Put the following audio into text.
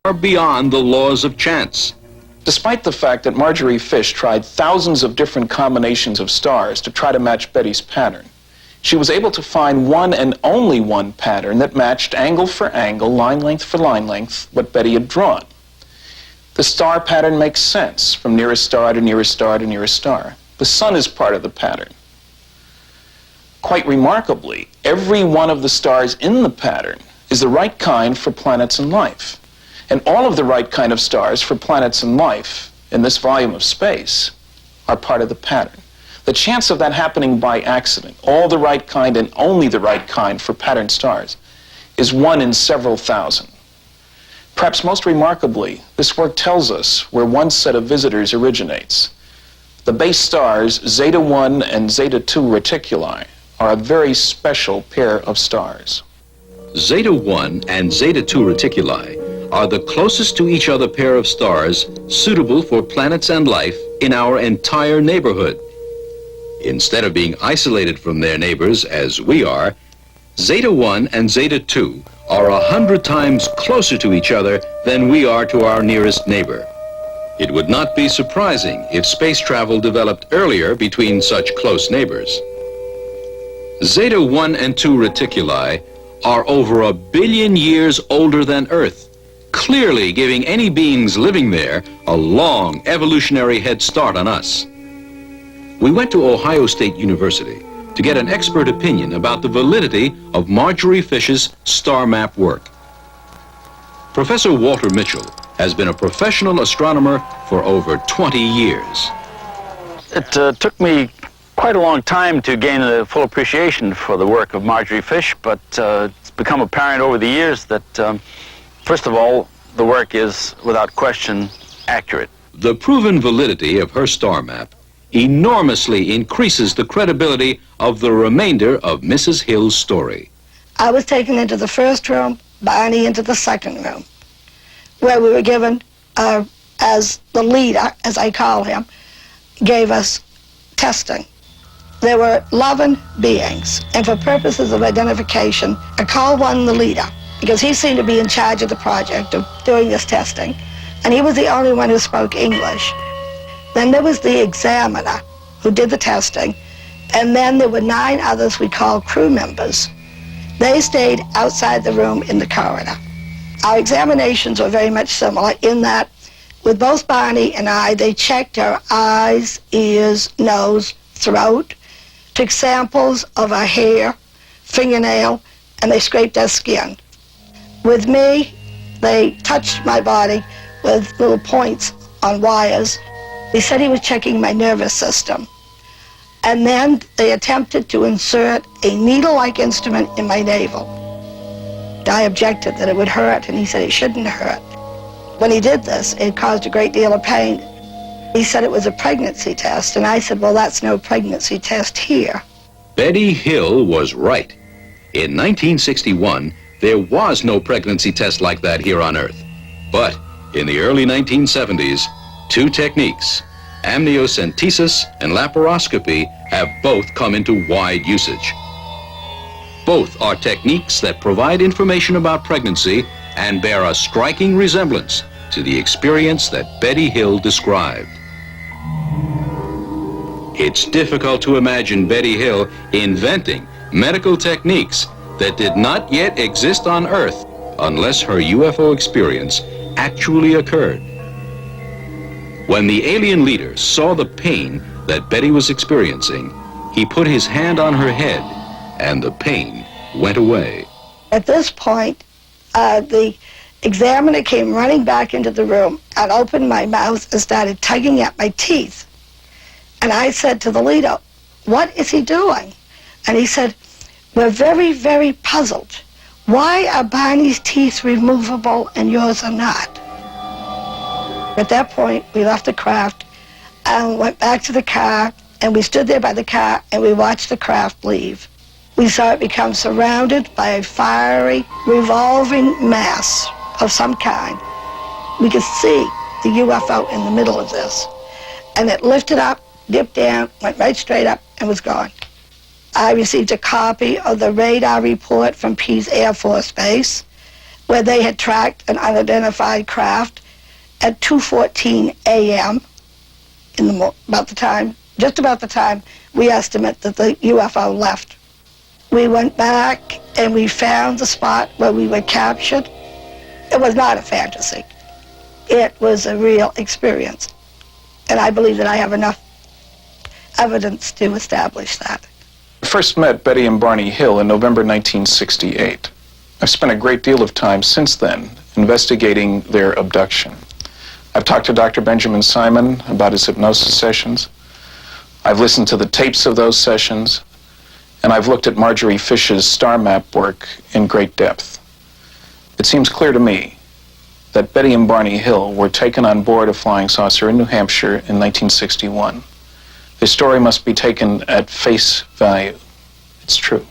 far beyond the laws of chance. Despite the fact that Marjorie Fish tried thousands of different combinations of stars to try to match Betty's pattern, she was able to find one and only one pattern that matched angle for angle, line length for line length, what Betty had drawn. The star pattern makes sense from nearest star to nearest star to nearest star. The sun is part of the pattern. Quite remarkably, every one of the stars in the pattern is the right kind for planets and life. And all of the right kind of stars for planets and life in this volume of space are part of the pattern. The chance of that happening by accident, all the right kind and only the right kind for patterned stars, is 1 in several thousand. Perhaps most remarkably, this work tells us where one set of visitors originates. The base stars, Zeta 1 and Zeta 2 reticuli, are a very special pair of stars. Zeta 1 and Zeta 2 reticuli are the closest to each other pair of stars suitable for planets and life in our entire neighborhood. Instead of being isolated from their neighbors as we are, Zeta 1 and Zeta 2 are 100 times closer to each other than we are to our nearest neighbor. It would not be surprising if space travel developed earlier between such close neighbors. Zeta 1 and 2 reticuli are over 1 billion years older than Earth, clearly giving any beings living there a long evolutionary head start on us. We went to Ohio State University to get an expert opinion about the validity of Marjorie Fish's star map work. Professor Walter Mitchell has been a professional astronomer for over 20 years. It took me quite a long time to gain a full appreciation for the work of Marjorie Fish, but it's become apparent over the years that, first of all, the work is, without question, accurate. The proven validity of her star map enormously increases the credibility of the remainder of Mrs. Hill's story. I was taken into the first room, Barney into the second room, where we were given, as the leader, as I call him, gave us testing. There were 11 beings, and for purposes of identification, I called one the leader, because he seemed to be in charge of the project of doing this testing, and he was the only one who spoke English. Then there was the examiner who did the testing, and then there were 9 others we called crew members. They stayed outside the room in the corridor. Our examinations were very much similar in that with both Barney and I, they checked our eyes, ears, nose, throat, took samples of our hair, fingernail, and they scraped our skin. With me, they touched my body with little points on wires. They said he was checking my nervous system. And then they attempted to insert a needle-like instrument in my navel. I objected that it would hurt, and he said it shouldn't hurt. When he did this, it caused a great deal of pain. He said it was a pregnancy test, and I said, well, that's no pregnancy test here. Betty Hill was right. In 1961, there was no pregnancy test like that here on Earth. But in the early 1970s, 2 techniques, amniocentesis and laparoscopy, have both come into wide usage. Both are techniques that provide information about pregnancy and bear a striking resemblance to the experience that Betty Hill described. It's difficult to imagine Betty Hill inventing medical techniques that did not yet exist on Earth unless her UFO experience actually occurred. When the alien leader saw the pain that Betty was experiencing, he put his hand on her head and the pain went away. At this point, the examiner came running back into the room and opened my mouth and started tugging at my teeth. And I said to the leader, what is he doing? And he said, we're very, very puzzled. Why are Barney's teeth removable and yours are not? At that point, we left the craft and went back to the car, and we stood there by the car and we watched the craft leave. We saw it become surrounded by a fiery, revolving mass of some kind. We could see the UFO in the middle of this. And it lifted up, dipped down, went right straight up, and was gone. I received a copy of the radar report from Pease Air Force Base. where they had tracked an unidentified craft at 2:14 a.m. Just about the time we estimate that the UFO left. We went back and we found the spot where we were captured. It was not a fantasy. It was a real experience. And I believe that I have enough evidence to establish that. I first met Betty and Barney Hill in November 1968. I've spent a great deal of time since then investigating their abduction. I've talked to Dr. Benjamin Simon about his hypnosis sessions. I've listened to the tapes of those sessions, and I've looked at Marjorie Fish's star map work in great depth. It seems clear to me that Betty and Barney Hill were taken on board a flying saucer in New Hampshire in 1961. Their story must be taken at face value. It's true.